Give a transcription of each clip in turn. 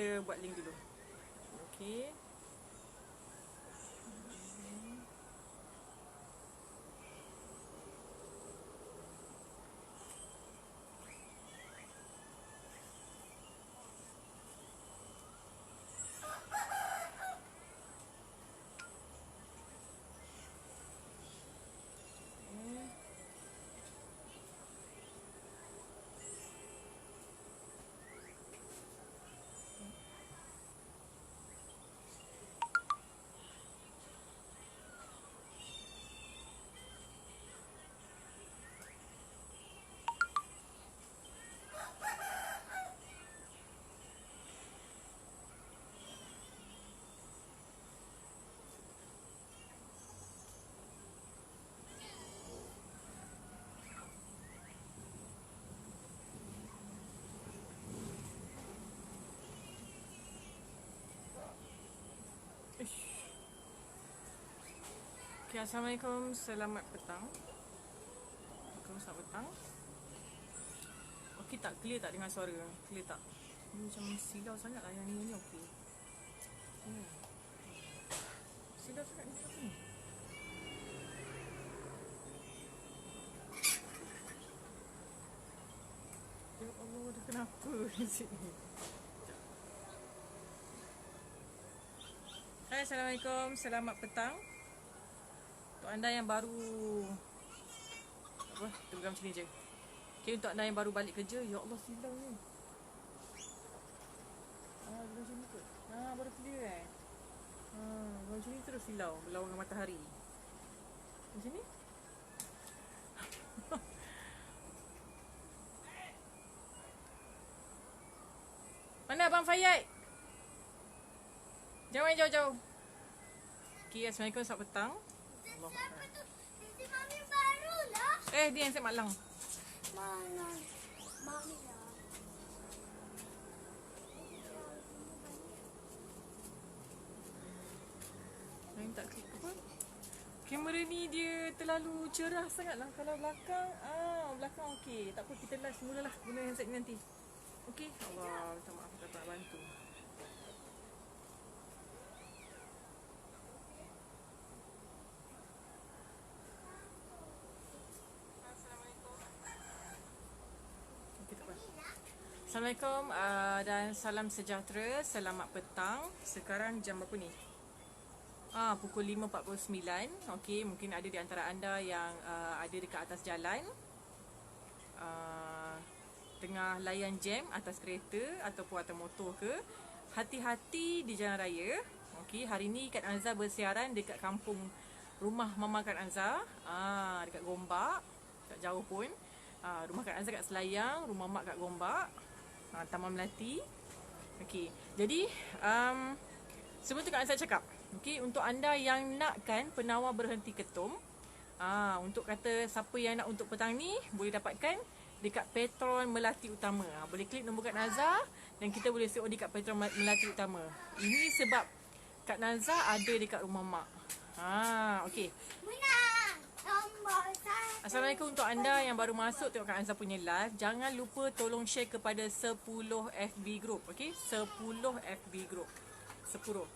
kita buat link dulu. Okey. Okay, Assalamualaikum, selamat petang. Selamat petang. Okey tak? Clear tak dengar suara? Clear tak? Ini macam silau sangat lah yang ni okey. Silau sangat ni apa ni? Ya Allah, dah kenapa di sini? Hai, Assalamualaikum, selamat petang. Untuk anda yang baru terpegang macam ni je. Okay, untuk anda yang baru balik kerja, ya Allah silau ni. Macam ni kot. Baru clear macam ni terus silau berlawan dengan matahari. Macam ni. Mana Abang Fayyad? Jangan main jauh-jauh. Okay, Assalamualaikum, selamat petang. Siapa tu? Sisi Mami baru lah. Dia yang set malang. Mana? Mami lah. Main tak klik apa? Kamera ni dia terlalu cerah sangat lah. Kalau belakang, belakang okey. Tak apa, kita live mulalah guna handset ni nanti. Okey? Allah, minta maaf tak dapat bantu. Assalamualaikum dan salam sejahtera. Selamat petang. Sekarang jam berapa ni? Pukul 5.49. Okey, mungkin ada di antara anda yang ada dekat atas jalan, tengah layan jam atas kereta ataupun atas motor ke. Hati-hati di jalan raya. Okey, hari ni Kak Nazar bersiaran dekat kampung rumah Mama Kak Nazar, dekat Gombak, tak jauh pun. Rumah Kak Nazar kat Selayang, rumah Mak kat Gombak, Taman Melati. Okey, jadi sebelum tu Kak Nazar cakap, okey, untuk anda yang nakkan penawar berhenti ketum, untuk kata siapa yang nak untuk petang ni, boleh dapatkan dekat Petron Melati Utama. Boleh klik nombor Kak Nazar dan kita boleh COD dekat Petron Melati Utama. Ini sebab Kak Nazar ada dekat rumah Mak. Okey. Assalamualaikum untuk anda yang baru masuk tengok Kak Nazar punya live. Jangan lupa tolong share kepada 10 FB group. Okey, 10 FB group. 10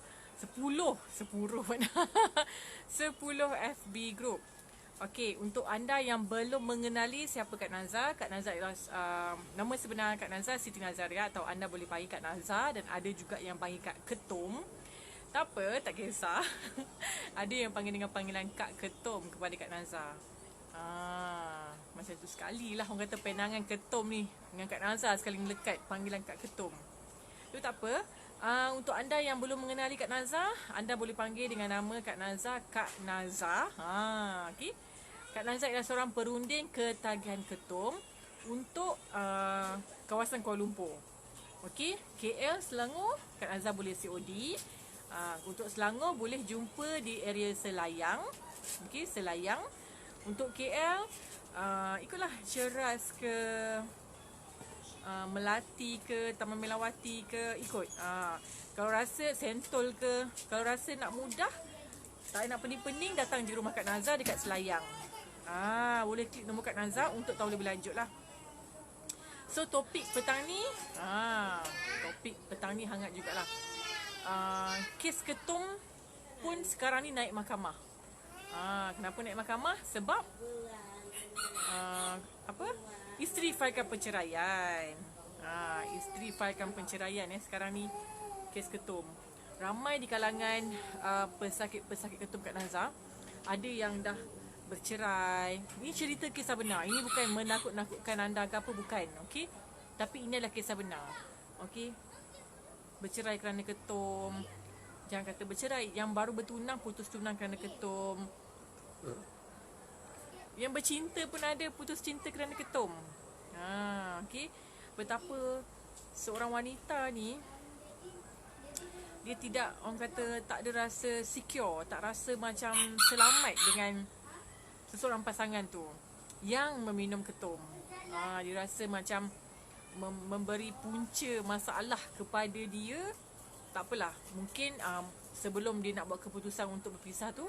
FB group. Okey, untuk anda yang belum mengenali siapa Kak Nazar ialah nama sebenar Kak Nazar Siti Nazaria, atau anda boleh panggil Kak Nazar, dan ada juga yang panggil Kak Ketum. Tak apa, tak kisah. Ada yang panggil dengan panggilan Kak Ketum kepada Kak Nazar. Macam tu sekali lah orang kata penangan Ketum ni dengan Kak Nazar sekali melekat panggilan Kak Ketum. Itu tak apa. Untuk anda yang belum mengenali Kak Nazar, anda boleh panggil dengan nama Kak Nazar, Kak Nazar. Okay. Kak Nazar adalah seorang perunding ketagihan ketum untuk kawasan Kuala Lumpur. Okey, KL, Selangor, Kak Nazar boleh COD. Untuk Selangor boleh jumpa di area Selayang. Okey, Selayang. Untuk KL, ikutlah Ceras ke Melati ke Taman Melawati ke, ikut. Kalau rasa Sentol ke, kalau rasa nak mudah, tak nak pening-pening, datang je rumah Kak Nazar dekat Selayang. Boleh klik nombor Kak Nazar untuk tahu lebih lanjut lah. So topik petang ni, topik petang petang ni hangat jugalah. Kes ketum pun sekarang ni naik mahkamah. Kenapa naik mahkamah? Sebab isteri failkan perceraian. Isteri failkan perceraian sekarang ni kes ketum. Ramai di kalangan pesakit-pesakit ketum Kak Nazar ada yang dah bercerai. Ini cerita kisah benar. Ini bukan menakut-nakutkan anda ke apa, bukan. Okey. Tapi ini adalah kisah benar. Okey. Bercerai kerana ketum. Jangan kata bercerai, yang baru bertunang putus tunang kerana ketum. Yang bercinta pun ada putus cinta kerana ketum. Okey. Betapa seorang wanita ni dia tidak, orang kata, tak ada rasa secure, tak rasa macam selamat dengan seseorang pasangan tu yang meminum ketum. Dia rasa macam memberi punca masalah kepada dia. Tak apalah, mungkin sebelum dia nak buat keputusan untuk berpisah tu,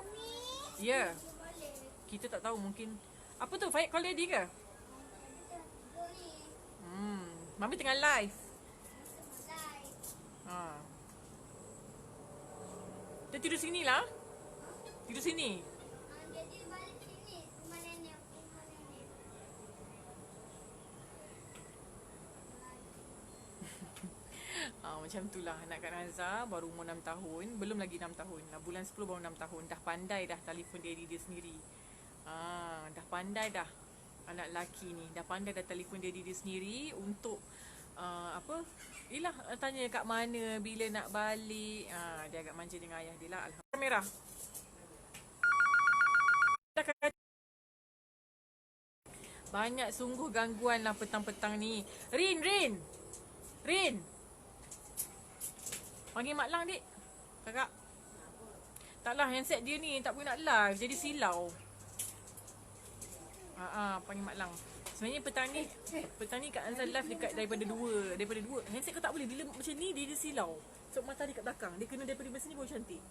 ya, kita tak tahu, mungkin apa tu, Faik call daddy ke? Mami tengah live. Dia tidur sini lah. Tidur sini. Jadi balik sini, rumah nenek. Macam itulah anak Kak Nazar, baru umur 6 tahun. Belum lagi 6 tahun. Bulan 10 baru 6 tahun. Dah pandai dah telefon daddy dia sendiri. Dah pandai dah anak lelaki ni. Dah pandai dah telefon daddy dia sendiri untuk tanya kat mana, bila nak balik. Dia agak manja dengan ayah dia lah. Alhamdulillah. Kamera. Banyak sungguh gangguan lah petang-petang ni. Rin. Panggil Mak Lang, dik. Kakak. Taklah, handset dia ni tak boleh nak live, jadi silau. Panggil Mak Lang. Sebenarnya petang ni Kak Nazar live dekat daripada dua. Handset kau tak boleh, bila macam ni dia silau. So mata dia kat belakang, dia kena daripada sini baru cantik.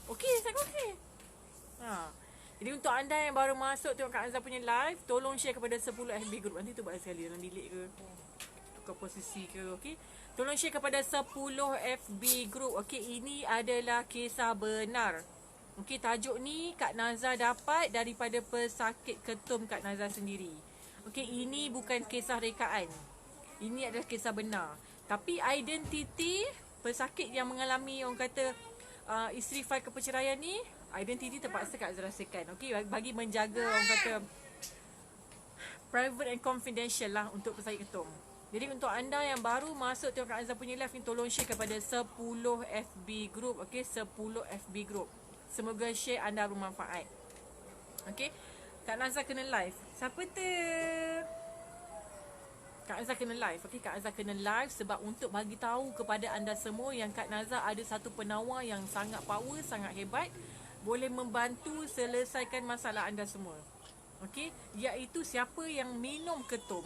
Okey, saya okey. Jadi untuk anda yang baru masuk tengok Kak Nazar punya live, tolong share kepada 10 FB group. Nanti tu buat sekali dalam bilik ke, tukar posisi ke, okey. Tolong share kepada 10 FB group. Okey, ini adalah kisah benar. Okey, tajuk ni Kak Nazar dapat daripada pesakit ketum Kak Nazar sendiri. Okey, ini bukan kisah rekaan. Ini adalah kisah benar. Tapi identiti pesakit yang mengalami, orang kata, isteri fail keperceraian ni, identiti terpaksa Kak Nazar rahsiakan. Okey, bagi menjaga, orang kata, private and confidential lah untuk pesakit ketum. Jadi untuk anda yang baru masuk tengok Kak Nazar punya live ni, tolong share kepada 10 FB group. Okey, 10 FB group. Semoga share anda bermanfaat. Okey, Kak Nazar kena live. Siapa tu? Kak Nazar kena live. Okey, Kak Nazar kena live sebab untuk bagi tahu kepada anda semua yang Kak Nazar ada satu penawar yang sangat power, sangat hebat, boleh membantu selesaikan masalah anda semua. Okey, iaitu siapa yang minum ketum.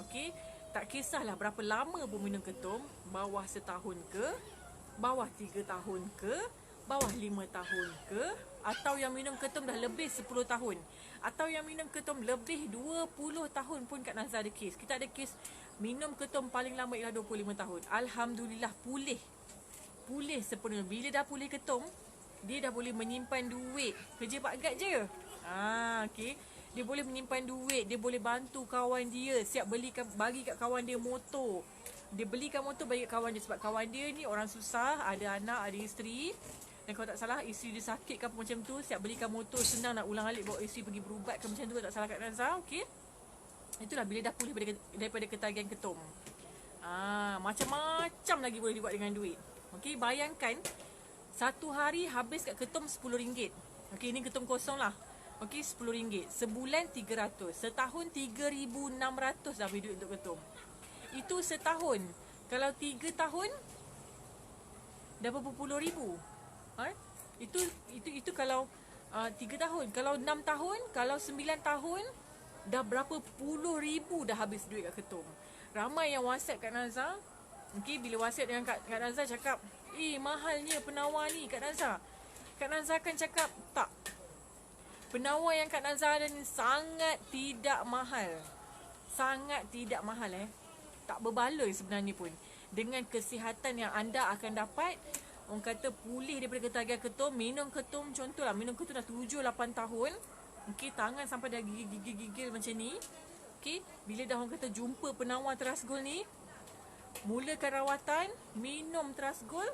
Okey, tak kisahlah berapa lama pun minum ketum, bawah setahun ke, bawah 3 tahun ke, bawah 5 tahun ke, atau yang minum ketum dah lebih 10 tahun, atau yang minum ketum lebih 20 tahun pun Kak Nazar ada kes. Kita ada kes minum ketum paling lama ialah 25 tahun. Alhamdulillah pulih sepenuhnya. Bila dah pulih ketum, dia dah boleh menyimpan duit. Kerja Pak Gad je. Okey. Dia boleh menyimpan duit, dia boleh bantu kawan dia, siap bagi kat kawan dia motor. Dia belikan motor bagi kat kawan dia sebab kawan dia ni orang susah, ada anak, ada isteri. Dan kalau tak salah isteri dia sakit ke apa macam tu, siap belikan motor, senang nak ulang alik bawa isteri pergi berubat ke macam tu, kalau tak salah Kak Nazar. Okey. Itulah bila dah pulih daripada ketagihan ketum. Macam-macam lagi boleh dibuat dengan duit. Okey, bayangkan satu hari habis kat ketum RM10. Okey, ini ketum kosong lah. Okey, RM10. Sebulan 300. Setahun 3,600 dah beli duit untuk ketum. Itu setahun. Kalau 3 tahun dah berapa puluh ribu. Itu kalau 3 tahun. Kalau 6 tahun, kalau 9 tahun, dah berapa puluh ribu dah habis duit kat ketum. Ramai yang WhatsApp Kak Nazar. Okey, bila WhatsApp dengan Kak Nazar cakap, mahalnya penawar ni Kak Nazar. Kak Nazar akan cakap, tak. Penawar yang Kak Nazar ada ni sangat tidak mahal. Sangat tidak mahal Tak berbaloi sebenarnya pun. dengan kesihatan yang anda akan dapat. Orang kata pulih daripada ketagihan ketum. Minum ketum, contohlah minum ketum dah 7-8 tahun. Okey, tangan sampai dah gigil-gigil macam ni. Okey, bila dah orang kata jumpa penawar Terasgol ni, mulakan rawatan, minum Terasgol,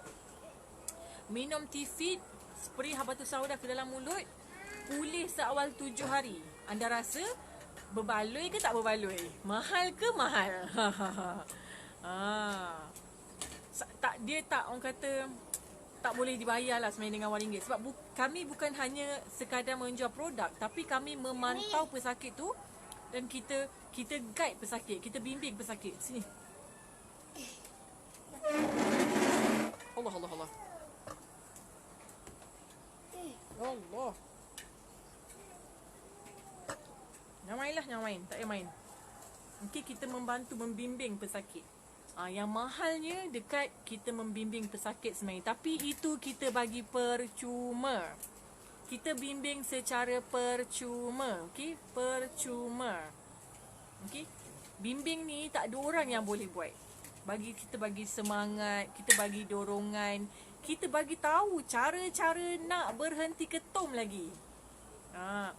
minum T-Fit, spray habatus sauda ke dalam mulut, pulih seawal 7 hari. Anda rasa berbaloi ke tak berbaloi? Mahal ke mahal? Tak, dia tak, orang kata tak boleh dibayar lah sebenarnya dengan RM1. Sebab kami bukan hanya sekadar menjual produk, tapi kami memantau pesakit tu dan kita guide pesakit, kita bimbing pesakit. Sini. Allah. Allah. Jangan main. Tak payah main. Okay, kita membantu membimbing pesakit. Yang mahalnya dekat kita membimbing pesakit sebenarnya. Tapi itu kita bagi percuma. Kita bimbing secara percuma. Okay, percuma. Okay, bimbing ni tak ada orang yang boleh buat. Kita bagi semangat, kita bagi dorongan, kita bagi tahu cara-cara nak berhenti ketum lagi.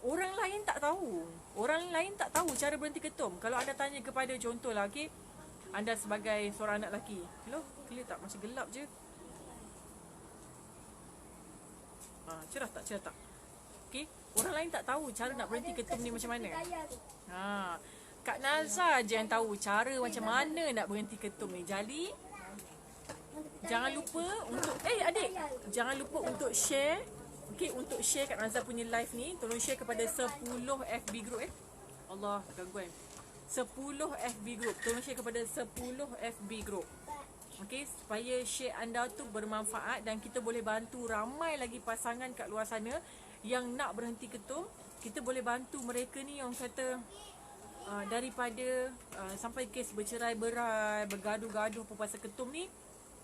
Orang lain tak tahu. Orang lain tak tahu cara berhenti ketum. Kalau anda tanya kepada, contohlah, okay, anda sebagai seorang anak lelaki. Hello, clear tak? Masih gelap je. Cerah tak? Okay, orang lain tak tahu cara nak berhenti ketum ni macam mana. Kak Naza je yang tahu cara macam mana nak berhenti ketum ni. Jadi jangan lupa untuk adik, jangan lupa untuk share. Okay, untuk share Kak Naza punya live ni, tolong share kepada 10 FB group. Allah, gangguan. 10 FB group. Tolong share kepada 10 FB group. Okay, supaya share anda tu bermanfaat dan kita boleh bantu ramai lagi pasangan kat luar sana yang nak berhenti ketum. Kita boleh bantu mereka ni yang kata daripada sampai kes bercerai-berai, bergaduh-gaduh pasal ketum ni,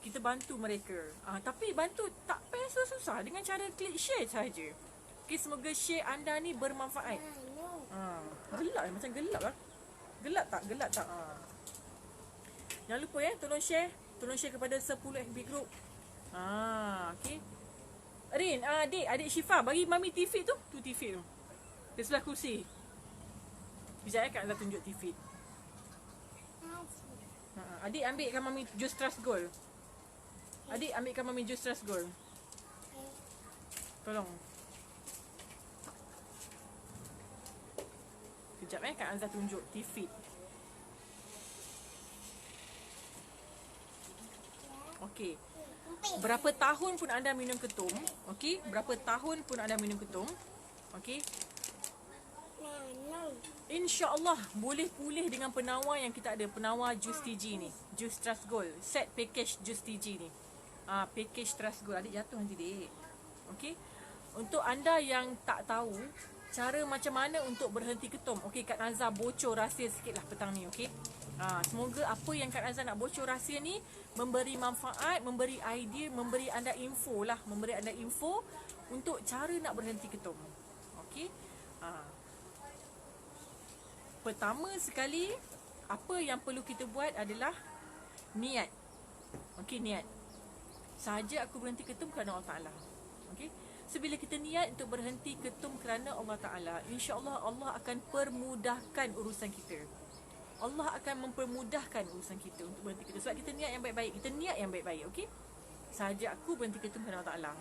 kita bantu mereka. Tapi bantu tak payah susah-susah, dengan cara klik share saja. Okay, semoga share anda ni bermanfaat. Gelap macam gelap lah. Gelap tak? Jangan lupa tolong share. Tolong share kepada 10 FB group. Okay. Rin, adik Syifa, bagi mami T-Fit tu. Tu T-Fit tu. Di sebelah kursi. Sekejap Kak Azhar tunjuk T-Fit. Adik ambilkan mami jus Terasgol. Adik ambilkan mami jus Terasgol. Tolong. Sekejap Kak Azhar tunjuk T-Fit. Okey. Berapa tahun pun anda minum ketum, okey? Berapa tahun pun anda minum ketum, okey? InsyaAllah boleh pulih dengan penawar yang kita ada. Penawar jus TG ni, jus Terasgol, set package jus TG ni. Package Terasgol. Adik jatuh nanti dek. Okey. Untuk anda yang tak tahu cara macam mana untuk berhenti ketum, okey, Kak Naza bocor rahsia sikitlah petang ni, okey? Semoga apa yang Kak Naza nak bocor rahsia ni memberi manfaat, memberi idea, memberi anda info lah, memberi anda info untuk cara nak berhenti ketum. Okey. Pertama sekali, apa yang perlu kita buat adalah niat. Okey, niat. Sahaja aku berhenti ketum kerana Allah Ta'ala. Okey. So, bila kita niat untuk berhenti ketum kerana Allah Ta'ala, insya-Allah Allah akan permudahkan urusan kita. Allah akan mempermudahkan urusan kita untuk berhenti ketum. Sebab kita niat yang baik-baik. Kita niat yang baik-baik, okey? Sahaja aku berhenti ketum kerana Allah Ta'ala.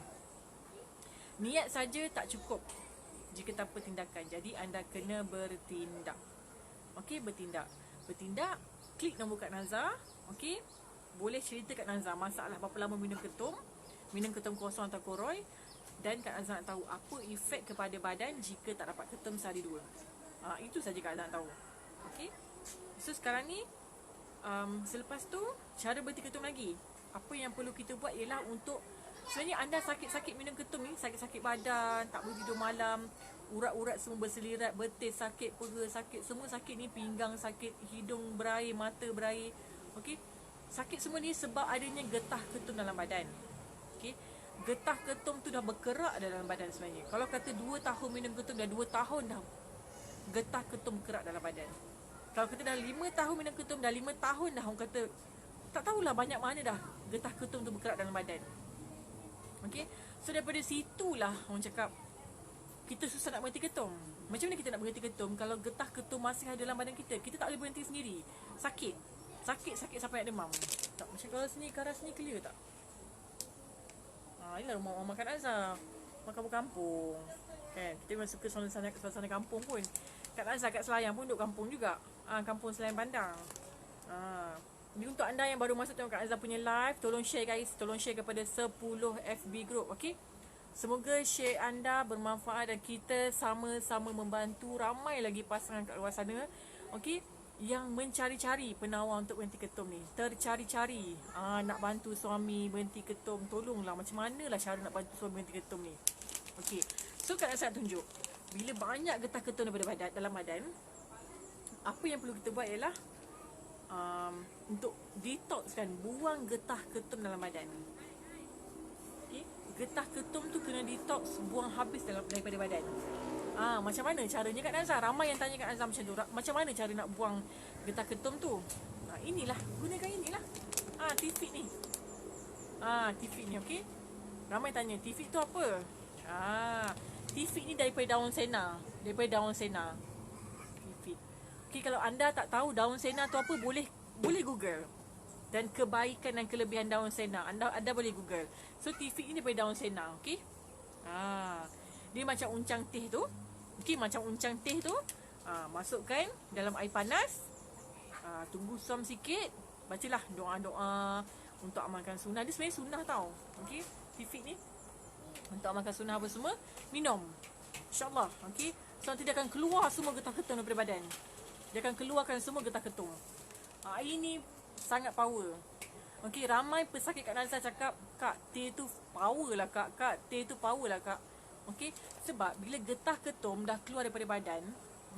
Niat saja tak cukup jika tanpa tindakan. Jadi anda kena bertindak. Okey, bertindak. Bertindak, klik nombor Kak Naza. Okey? Boleh cerita Kak Naza masalah berapa lama minum ketum kosong atau koroi. Dan Kak Naza nak tahu apa efek kepada badan jika tak dapat ketum sehari dua. Itu saja Kak Naza nak tahu. Okey? So sekarang ni selepas tu cara berhenti ketum lagi. Apa yang perlu kita buat ialah untuk, sebenarnya anda sakit-sakit minum ketum ni, sakit-sakit badan, tak boleh tidur malam, urat-urat semua berselirat, betis sakit, perut sakit, semua sakit ni, pinggang sakit, hidung berair, mata berair. Okey? Sakit semua ni sebab adanya getah ketum dalam badan. Okey? Getah ketum tu dah berkerak dalam badan sebenarnya. Kalau kata 2 tahun minum ketum, dah 2 tahun dah getah ketum kerak dalam badan. Kalau kata dah 5 tahun minum ketum, dah 5 tahun dah orang kata tak tahulah banyak mana dah getah ketum tu bergerak dalam badan. Okay, so daripada situlah orang cakap kita susah nak berhenti ketum. Macam mana kita nak berhenti ketum kalau getah ketum masih ada dalam badan kita? Kita tak boleh berhenti sendiri. Sakit sampai nak demam. Tak, macam kalau sini, ke arah sini clear tak? Inilah rumah orang makan Azhar. Makan berkampung. Kan? Kita memang suka suasana kampung pun. Kat Azhar, kat Selayang pun duduk kampung juga. Kampung Selayang Bandar. Jadi untuk anda yang baru masuk tengok Kak Azhar punya live, tolong share guys. Tolong share kepada 10 FB group. Okay? Semoga share anda bermanfaat dan kita sama-sama membantu ramai lagi pasangan kat luar sana. Okay? Yang mencari-cari penawar untuk berhenti ketum ni. Tercari-cari. Nak bantu suami berhenti ketum. Tolonglah macam manalah cara nak bantu suami berhenti ketum ni. Okay. So Kak Azhar tunjuk. Bila banyak getah ketum daripada dalam badan, apa yang perlu kita buat ialah untuk detoxkan, buang getah ketum dalam badan. Okay? Getah ketum tu kena detox, buang habis daripada badan. Macam mana caranya Kak Nazar? Ramai yang tanya Kak Nazar macam tu. Macam mana cara nak buang getah ketum tu? Inilah, gunakan inilah. T-Fit ni. T-Fit ni, okey. Ramai tanya, T-Fit tu apa? T-Fit ni daripada daun sena. T-Fit. Okey, kalau anda tak tahu daun sena tu apa, boleh Google. Dan kebaikan dan kelebihan daun sena, anda boleh Google. So T-Fit ni daripada daun sena, okey? Dia macam uncang teh tu. Okey, macam uncang teh tu. Masukkan dalam air panas. Tunggu suam sikit. Bacalah doa-doa untuk amalkan sunnah. Dia sebenarnya sunnah tau. Okey, T-Fit ni untuk amalkan sunnah apa semua, minum. InsyaAllah. Okey, so nanti dia akan keluar semua getah ketum daripada badan. Dia akan keluarkan semua getah ketum. Ini sangat power. Okey, ramai pesakit Kak Nazar cakap, Kak, teh tu power lah Kak. Teh tu power lah Kak. Okey, sebab bila getah ketum dah keluar daripada badan,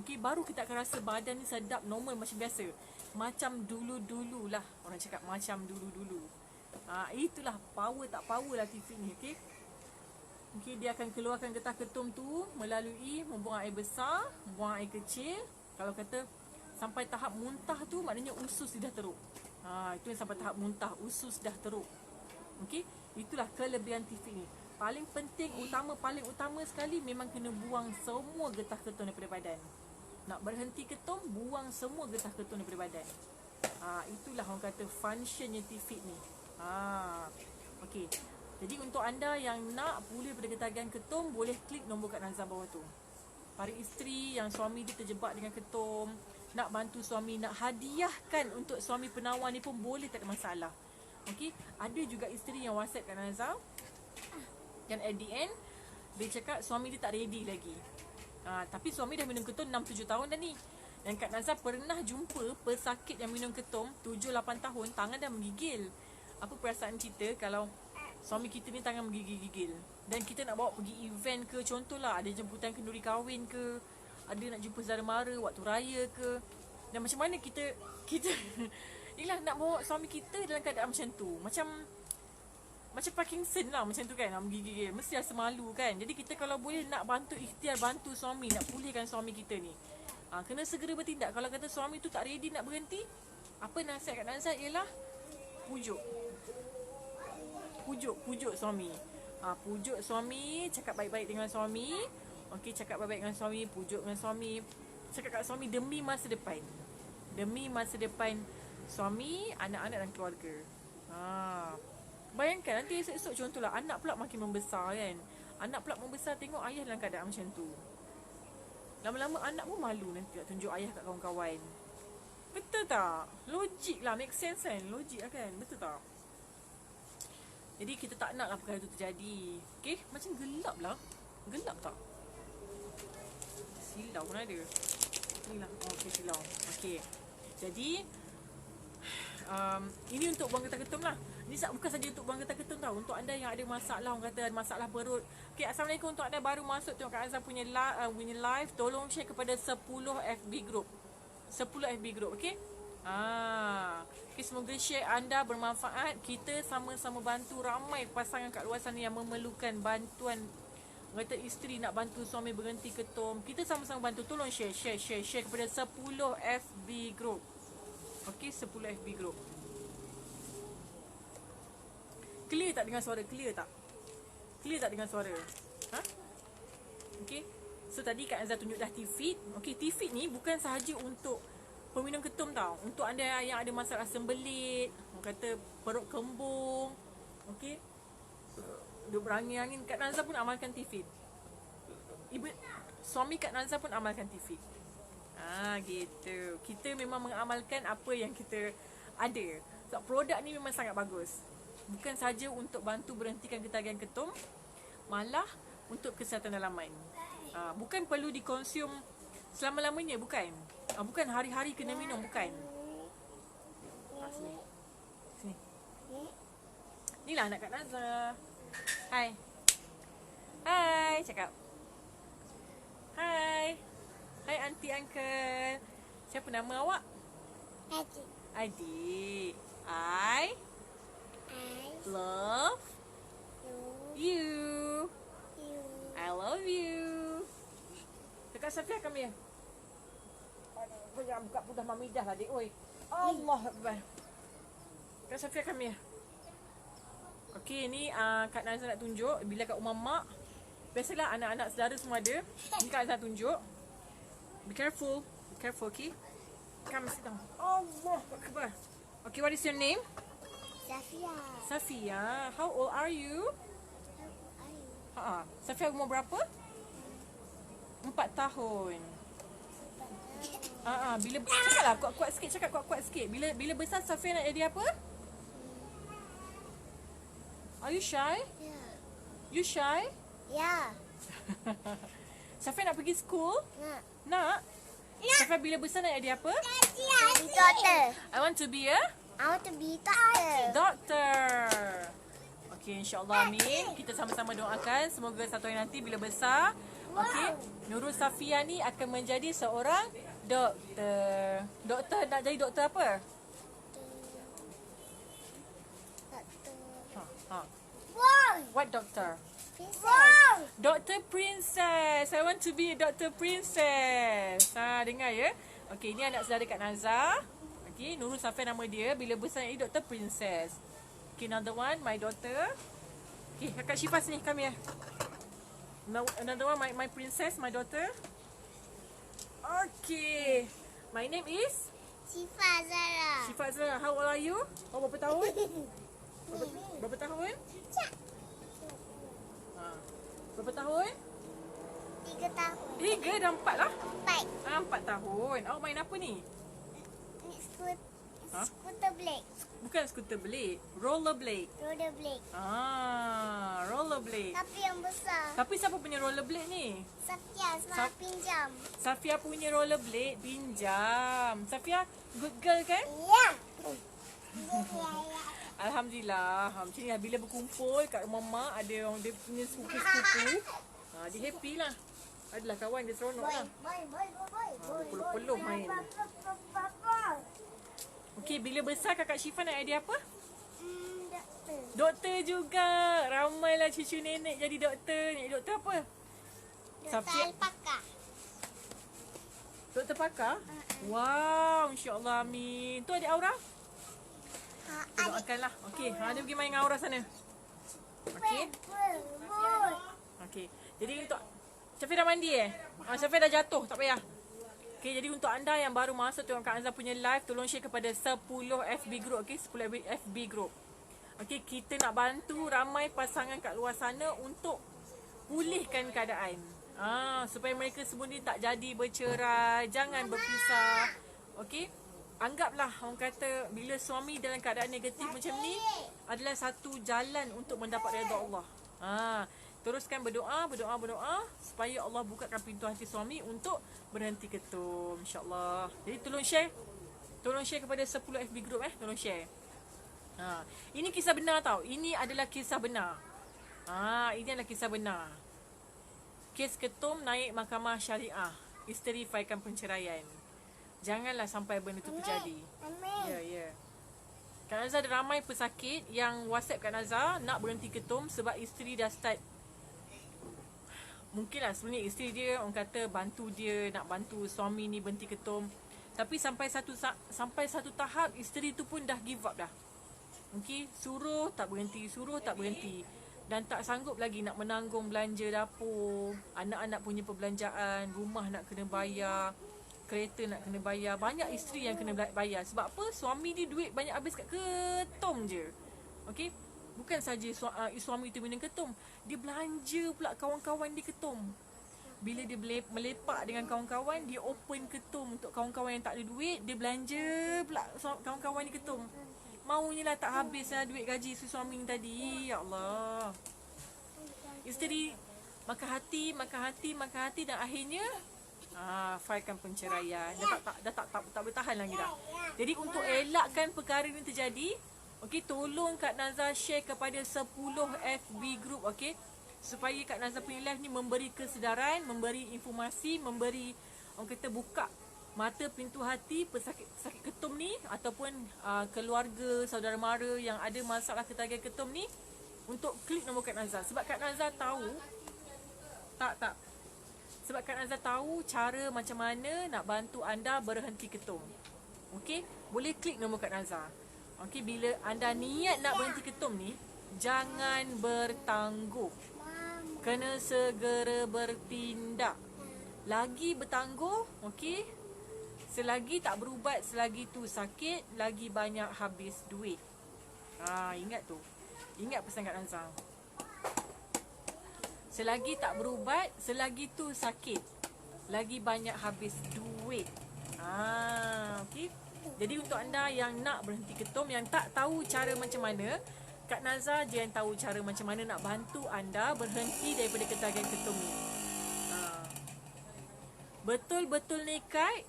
okey, baru kita akan rasa badan ni sedap, normal macam biasa. Macam dulu-dulu lah. Orang cakap macam dulu-dulu. Itulah power tak power lah T-Fit ni, okey. Okey, dia akan keluarkan getah ketum tu melalui membuang air besar, buang air kecil. Kalau kata sampai tahap muntah tu, maknanya usus dia dah teruk. Itu yang sampai tahap muntah, usus dah teruk. Okey, itulah kelebihan T-Fit ni. Paling penting, paling utama sekali memang kena buang semua getah ketum daripada badan. Nak berhenti ketum, buang semua getah ketum daripada badan. Itulah orang kata functionnya T-Fit ni. Okey. Jadi untuk anda yang nak pulih pada ketagihan ketum, boleh klik nombor Kak Nazar bawah tu. Para isteri yang suami dia terjebak dengan ketum, nak bantu suami, nak hadiahkan untuk suami penawar ni pun boleh, tak ada masalah. Okey, ada juga isteri yang WhatsApp Kak Nazar. Dan at the end, dia cakap suami dia tak ready lagi. Tapi suami dah minum ketum 6-7 tahun dah ni. Dan Kak Nazar pernah jumpa pesakit yang minum ketum 7-8 tahun, tangan dah menggigil. Apa perasaan kita kalau suami kita ni tangan menggigil-gigil? Dan kita nak bawa pergi event ke, contohlah ada jemputan kenduri kahwin ke, ada nak jumpa saudara mara waktu raya ke. Dan macam mana kita Yelah, nak bawa suami kita dalam keadaan macam tu. Macam Parkinson lah macam tu kan, nak menggigil, mesti rasa malu kan. Jadi kita kalau boleh nak bantu, ikhtiar bantu suami, nak pulihkan suami kita ni, kena segera bertindak. Kalau kata suami tu tak ready nak berhenti, apa nasihat Kak Nazar ialah pujuk suami. Pujuk suami, cakap baik-baik dengan suami. Okey, cakap baik-baik dengan suami, pujuk dengan suami. Cakap kat suami demi masa depan. Demi masa depan suami, anak-anak dan keluarga. Bayangkan nanti esok-esok contohlah anak pula makin membesar kan. Anak pula membesar tengok ayah dalam keadaan macam tu. Lama-lama anak pun malu nanti nak tunjuk ayah kat kawan-kawan. Betul tak? Logik lah, make sense kan? Logik lah kan? Betul tak? Jadi kita tak nak lah perkara tu terjadi. Okay, macam gelap lah. Gelap tak? Silau pun ada. Inilah, okay, silau. Okay, jadi ini untuk buang getah ketum lah. Ini bukan saja untuk buang getah ketum tau. Untuk anda yang ada masalah, orang kata ada masalah perut. Okay, Assalamualaikum. Untuk anda baru masuk tengok Kak Azhar punya live, tolong share kepada 10 FB group. 10 FB group, okay? Okay, semoga share anda bermanfaat. Kita sama-sama bantu ramai pasangan kat luar sana yang memerlukan bantuan. Orang kata isteri nak bantu suami berhenti ketum. Kita sama-sama bantu. Tolong share kepada 10 FB group. Okay, 10 FB group. Clear tak dengan suara? Clear tak? Clear tak dengan suara? Ha? Okay. So tadi Kak Nazar tunjuk dah T-Fit. Okay, T-Fit ni bukan sahaja untuk peminum ketum tau. Untuk anda yang ada masalah sembelit, orang kata perut kembung, okay, duk berangin-angin, Kak Nazar pun amalkan T-Fit. Suami Kak Nazar pun amalkan T-Fit. Gitu. Kita memang mengamalkan apa yang kita ada. So, produk ni memang sangat bagus. Bukan saja untuk bantu berhentikan ketagihan ketum, malah untuk kesihatan dalaman. Bukan perlu dikonsum selama-lamanya, bukan. Bukan hari-hari kena minum, bukan. Sini. Sini. Ni lah anak Kak Nazar. Hai. Hai, cakap. Hai. Hai aunty uncle. Siapa nama awak? Adik. Adik. I love you. I love you. Dekat Safia come here. Jangan buka pudah mamidah lah, adik. Oi. Allah Akbar. Kak Safia come here. Okey, ni Kak Nazar nak tunjuk bila kat rumah mak. Biasalah anak-anak saudara semua ada. Ni Kak Nazar tunjuk. Be careful. Be careful, okay? Come sit down. Allah Akbar. Okay, what is your name? Safia. Safia. How old are you? Safia umur berapa? 4 tahun. Bila cakaplah kuat-kuat sikit, cakap kuat-kuat sikit. Bila besar Safia nak jadi apa? Are you shy? Ya. You shy? Ya. Safia nak pergi school? Nak. Nak? Safia bila besar nak jadi apa? Be doctor. I want to be a I want to be doctor. doctor. Okey, insya-Allah amin. Kita sama-sama doakan semoga satu hari nanti bila besar, okey, Nurul Safia ni akan menjadi seorang doktor. Doktor nak jadi doktor apa? Doctor. Ha. What doctor? Wow. Dr. Princess. I want to be a Dr. Princess. Dengar ya. Okey, ni anak saudara Kak Nazar. Okey, Nurul Safia nama dia. Bila besar ni Dr. Princess. Okey, another one, my daughter. Okey, Kakak Syifa sini, come here. Another one, my princess, my daughter. Okay. My name is Syifa Zara. Syifa Zara. How old are you? Berapa tahun? Berapa tahun? Berapa tahun? 3 tahun. 3 dah 4 lah. 4. 4 tahun. Awak main apa ni? Skuter blade. Bukan skuter blade. Rollerblade. Roller blade. Rollerblade. Tapi yang besar. Tapi siapa punya rollerblade ni? Safia semalam pinjam. Safia punya rollerblade pinjam. Safia good girl kan? Ya. Alhamdulillah. Macam ni lah. Bila berkumpul kat rumah mak, ada orang dia punya sepupu-sepupu. Dia happy lah. Adalah kawan dia seronok lah. Peluh-peluh main. Okey, bila besar kakak Syifa nak jadi apa? Doktor. Doktor juga. Ramailah cucu nenek jadi doktor. Nak jadi doktor apa? Doktor alpaka. Doktor pakar? Wow, insya-Allah amin. Tu adik Aura? Kita doakanlah. Okey, dia pergi main dengan Aura sana. Okey. Okey. Jadi untuk Syafiq dah mandi Syafiq dah jatuh, tak payah. Okey, jadi untuk anda yang baru masuk tengok Kak Azhar punya live, tolong share kepada 10 FB group, okey, 10 FB group. Okey, kita nak bantu ramai pasangan kat luar sana untuk pulihkan keadaan. Supaya mereka semua ni tak jadi bercerai, jangan berpisah. Okey? Anggaplah orang kata bila suami dalam keadaan negatif macam ni adalah satu jalan untuk mendapat redha Allah. Teruskan berdoa supaya Allah bukakan pintu hati suami untuk berhenti ketum, insya-Allah. Jadi tolong share kepada 10 FB group tolong share. Ini kisah benar tau. Ini adalah kisah benar. Ini adalah kisah benar. Kes ketum naik mahkamah syariah. Isteri failkan penceraian. Janganlah sampai benda tu terjadi. Ya. Kak Nazar ada ramai pesakit yang WhatsApp Kak Nazar nak berhenti ketum sebab isteri dah start. Mungkinlah sebenarnya isteri dia orang kata bantu dia nak bantu suami ni berhenti ketum. Tapi sampai satu tahap isteri tu pun dah give up dah. Okey, suruh tak berhenti. Dan tak sanggup lagi nak menanggung belanja dapur, anak-anak punya perbelanjaan, rumah nak kena bayar, kereta nak kena bayar. Banyak isteri yang kena bayar. Sebab apa? Suami ni duit banyak habis kat ketum je. Okey? Bukan saja suami tu minum ketum, dia belanja pula kawan-kawan di ketum. Bila dia melepak dengan kawan-kawan, dia open ketum untuk kawan-kawan yang tak ada duit, dia belanja pula kawan-kawan di ketum. Maunya lah tak habis lah duit gaji suami ni tadi. Ya Allah. Isteri makan hati dan akhirnya failkan penceraian. Dah tak bertahan lagi dah. Jadi untuk elakkan perkara ni terjadi, okey, tolong Kak Nazar share kepada 10 FB group, okey, supaya Kak Nazar punya live ni memberi kesedaran, memberi informasi, memberi orang kata buka mata pintu hati pesakit ketum ni ataupun keluarga, saudara mara yang ada masalah ketagihan ketum ni untuk klik nombor Kak Nazar. Sebab Kak Nazar tahu sebab Kak Nazar tahu cara macam mana nak bantu anda berhenti ketum. Okey, boleh klik nombor Kak Nazar. Okey, bila anda niat nak berhenti ketum ni, jangan bertangguh. Kena segera bertindak. Lagi bertangguh, okey, selagi tak berubat, selagi tu sakit, lagi banyak habis duit. Ingat tu. Ingat pesan Kak Nazar. Selagi tak berubat, selagi tu sakit, lagi banyak habis duit. Okey. Jadi untuk anda yang nak berhenti ketum, yang tak tahu cara macam mana, Kak Nazar je yang tahu cara macam mana nak bantu anda berhenti daripada ketagihan ketum ni. Betul-betul nekat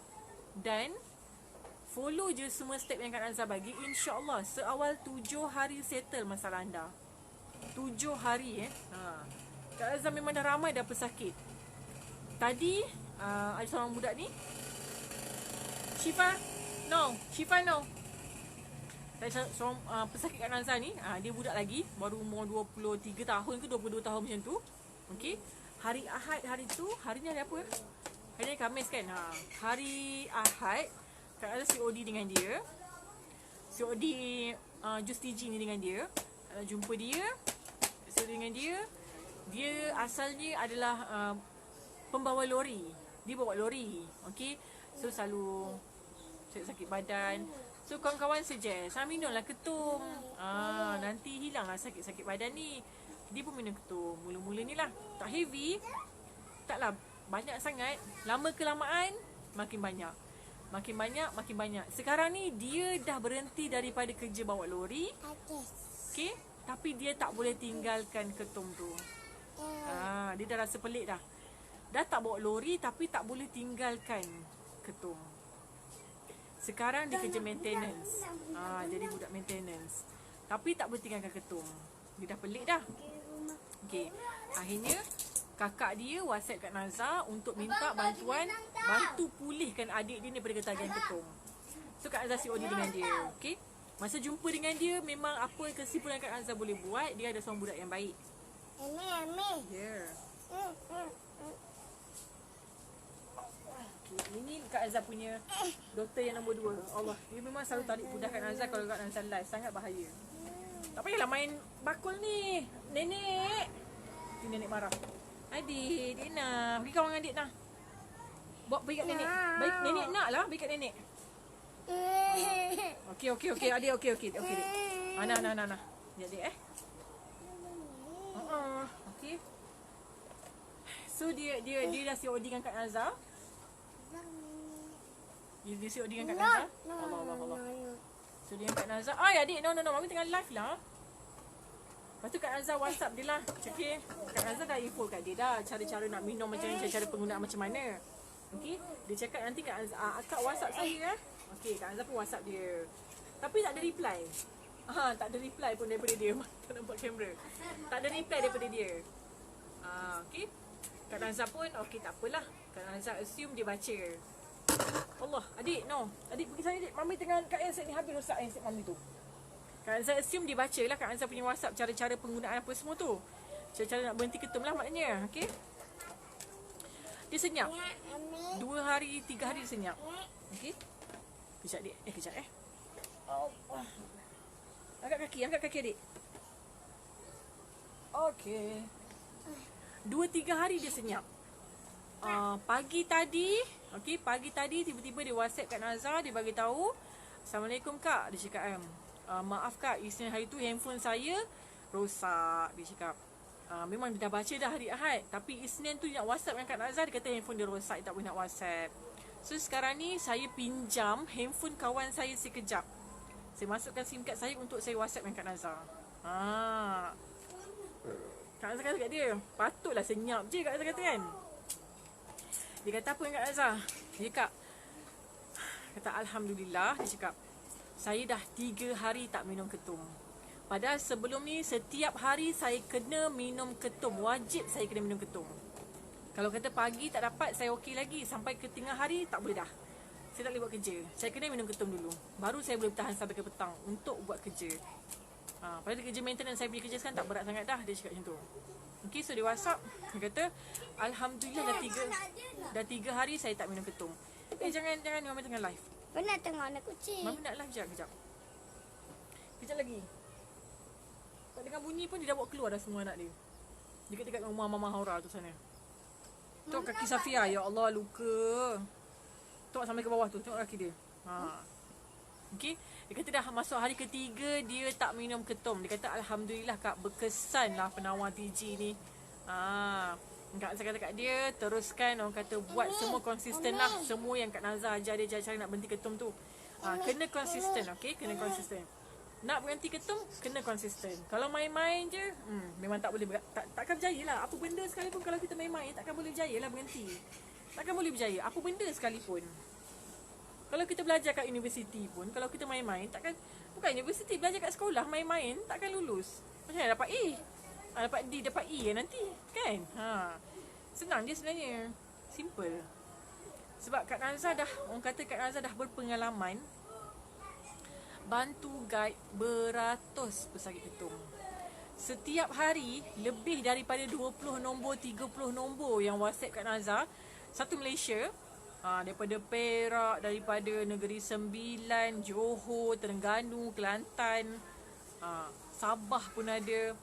dan follow je semua step yang Kak Nazar bagi. InsyaAllah seawal 7 hari settle masalah anda. 7 hari Kak Nazar memang dah ramai dah pesakit. Tadi ada seorang budak ni, Syifa no. Tadi seorang pesakit Kak Nazar ni, dia budak lagi, baru umur 23 tahun ke 22 tahun macam tu. Okey. Hari Ahad hari tu, hari ni hari apa? Hari ni Khamis kan? Hari Ahad Kak Nazar COD dengan dia. COD Jus TG ni dengan dia. Jumpa dia, COD dengan dia. Dia asalnya adalah pembawa lori. Dia bawa lori. Okey. So selalu sakit badan. So kawan-kawan suggest, minumlah ketum. Nanti hilanglah sakit-sakit badan ni. Dia pun minum ketum. Mula-mula ni lah, tak heavy, taklah banyak sangat. Lama kelamaan makin banyak. Sekarang ni dia dah berhenti daripada kerja bawa lori. Okey, tapi dia tak boleh tinggalkan ketum tu. Dia dah rasa pelik dah. Dah tak bawa lori tapi tak boleh tinggalkan ketum. Sekarang dia kerja maintenance. Jadi budak maintenance. Tapi tak boleh tinggalkan ketum. Dia dah pelik dah. Okey. Akhirnya kakak dia WhatsApp Kak Nazar untuk minta bantuan, bantu pulihkan adik dia daripada ketagihan ketum. So Kak Nazar COD dengan dia. Okey. Masa jumpa dengan dia, memang apa kesimpulan Kak Nazar boleh buat, dia ada seorang budak yang baik. Yeah. Ini Kak Azhar punya doktor yang nombor 2. Allah, dia memang selalu tarik budak Kak Nazar kalau Kak Nazar live. Sangat bahaya. Tak payahlah main bakul ni. Nenek. Ni nenek marah. Adik, dia nak. Pergi kawan dengan adik nak. Bawa pergi kat nenek. Baik, nenek nak lah pergi kat nenek. Okey. Adik, okey. Nah. Ni adik Okey. So dia dah COD dengan Kak Nazar. Dia COD dengan Kak Nazar. Allah. So dia dengan Kak Nazar. Adik, no. Mami tengah live lah. Lepas tu Kak Nazar WhatsApp dia lah. Okay. Kak Nazar dah info kat dia dah cara-cara nak minum macam mana, cara penggunaan macam mana. Okay. Dia cakap nanti Kak Nazar, akak WhatsApp saya. Okay, Kak Nazar pun WhatsApp dia. Tapi tak ada reply. Tak ada reply pun daripada dia. Tak nampak kamera. Tak ada reply daripada dia. Okay. Kak Nazar pun, okay tak apalah. Kak Nazar assume dia baca. Allah, adik, no. Adik pergi sana, adik. Mami tengah kat handset ni, habis rosak handset mami tu. Kak Nazar assume dia baca lah Kak Nazar punya WhatsApp, cara-cara penggunaan apa semua tu. Cara-cara nak berhenti ketum lah maknanya. Okay. Dia senyap. 2 hari, 3 hari dia senyap. Okay. Kejap. Angkat kaki adik. Okey. 2-3 hari dia senyap. Pagi tadi tiba-tiba dia WhatsApp kat Nazar, dia bagi tahu, "Assalamualaikum kak," dia cakap "maaf kak, Isnin hari tu handphone saya rosak," dia cakap. Memang dia dah baca dah hari Ahad, tapi Isnin tu nak WhatsApp dengan Kak Nazar, dia kata handphone dia rosak, dia tak boleh nak WhatsApp. So sekarang ni saya pinjam handphone kawan saya sekejap. Saya masukkan SIM card saya untuk saya WhatsApp dengan Kak Nazar. Kak Nazar kata kat dia, patutlah senyap je Kak Nazar kata kan. Dia kata apa dengan Kak Nazar? Dia kata Alhamdulillah, dia cakap, "Saya dah 3 hari tak minum ketum. Padahal sebelum ni setiap hari saya kena minum ketum. Wajib saya kena minum ketum. Kalau kata pagi tak dapat, saya okey lagi. Sampai ke tengah hari tak boleh dah. Saya tak boleh buat kerja. Saya kena minum ketum dulu. Baru saya boleh bertahan sampai ke petang untuk buat kerja. Padahal kerja maintenance saya punya kerja sekarang tak berat sangat dah." Dia cakap macam tu. Okay, so dia WhatsApp. Dia kata Alhamdulillah dah 3 hari saya tak minum ketum. Jangan Mama tengah live. Pernah tengok anak kucing. Mama nak live kejap. Kejap lagi. Tak dengar bunyi pun dia dah bawa keluar dah semua anak dia. Dekat rumah Mama Haura tu sana. Tengok kaki Safia, ya Allah luka. Tengok sampai ke bawah tu, tengok kaki dia. Okay. Dia kata dah masuk hari ketiga dia tak minum ketum. Dia kata Alhamdulillah kak, berkesan lah penawar TG ni. Kak Nazar kata kat dia, teruskan orang kata buat semua konsisten lah. Semua yang Kak Nazar ajar dia cara nak berhenti ketum tu. Kena konsisten, okay? Kena konsisten. Nak berhenti ketum, kena konsisten. Kalau main-main je, memang tak boleh, takkan berjaya lah. Apa benda sekalipun kalau kita main-main, takkan boleh berjaya lah berhenti. Takkan boleh berjaya, apa benda sekalipun. Kalau kita belajar kat universiti pun, kalau kita main-main, takkan, bukan universiti, belajar kat sekolah, main-main, takkan lulus. Macam mana dapat A? Dapat D, dapat E nanti, kan? Senang je sebenarnya. Simple. Sebab Kak Nazar dah, orang kata Kak Nazar dah berpengalaman bantu guide beratus pesakit ketum. Setiap hari lebih daripada 20 nombor, 30 nombor yang WhatsApp Kak Nazar. Satu Malaysia, daripada Perak, daripada Negeri Sembilan, Johor, Terengganu, Kelantan, Sabah pun ada.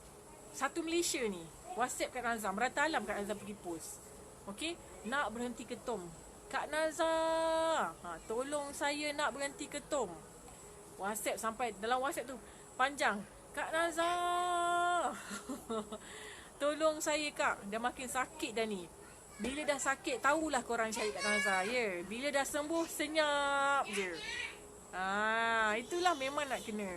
Satu Malaysia ni WhatsApp Kak Nazar, merata alam Kak Nazar pergi post. Okey, nak berhenti ketum. Kak Nazar, tolong saya nak berhenti ketum. WhatsApp sampai dalam WhatsApp tu panjang. Kak Nazar, tolong saya kak, dah makin sakit dah ni. Bila dah sakit, tahulah korang cari Kak Nazar, ya. Bila dah sembuh, senyap je. Itulah memang nak kena.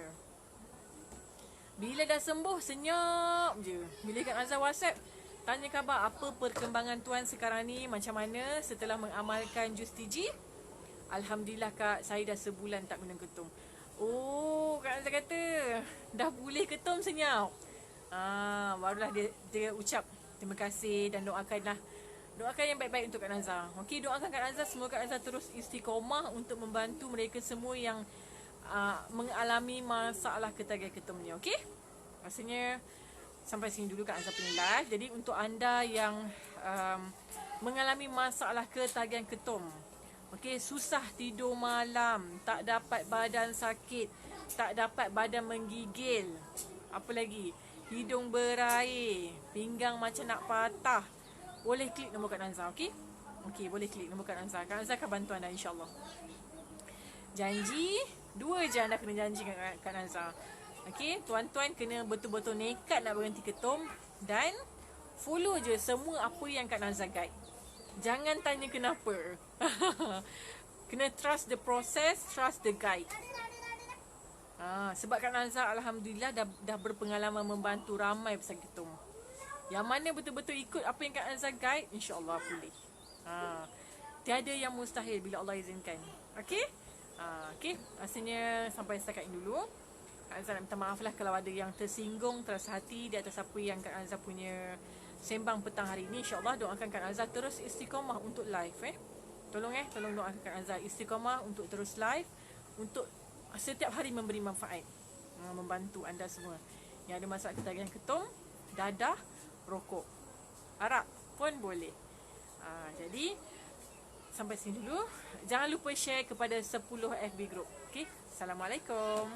Bila dah sembuh, senyap je. Bila Kak Nazar WhatsApp, tanya khabar apa perkembangan tuan sekarang ni, macam mana setelah mengamalkan jus TG. Alhamdulillah kak, saya dah sebulan tak minum ketum. Oh, Kak Nazar kata dah boleh ketum, senyap. Barulah dia ucap terima kasih dan doakanlah. Doakan yang baik-baik untuk Kak Nazar. Okey, doakan Kak Nazar, semoga Kak Nazar terus istiqomah untuk membantu mereka semua yang mengalami masalah ketagihan ketum ni. Okey? Rasanya sampai sini dulu Kak Nazar punya live. Jadi untuk anda yang mengalami masalah ketagihan ketum, okey, susah tidur malam, tak dapat badan sakit, tak dapat badan menggigil, apa lagi, hidung berair, pinggang macam nak patah, boleh klik nombor Kak Nazar, okey? Okey, boleh klik nombor Kak Nazar. Kak Nazar akan bantu anda insya-Allah. Janji, 2 je anda kena janji dengan Kak Nazar. Okey, tuan-tuan kena betul-betul nekat nak berhenti ketum dan follow je semua apa yang Kak Nazar guide. Jangan tanya kenapa. Kena trust the process, trust the guide. Sebab Kak Nazar alhamdulillah dah berpengalaman membantu ramai pesakit ketum. Yang mana betul-betul ikut apa yang Kak Nazar guide, insya-Allah boleh. Tiada yang mustahil bila Allah izinkan. Okey? Okey, rasanya sampai setakat ini dulu. Kak Nazar nak minta maaf lah kalau ada yang tersinggung, terasa hati di atas apa yang Kak Nazar punya sembang petang hari ini. InsyaAllah doakan Kak Nazar terus istiqamah untuk live. Tolong doakan Kak Nazar istiqamah untuk terus live, untuk setiap hari memberi manfaat, membantu anda semua yang ada masalah ketagihan ketum, dadah, rokok, arak pun boleh. Jadi sampai sini dulu. Jangan lupa share kepada 10 FB group. Okay? Assalamualaikum.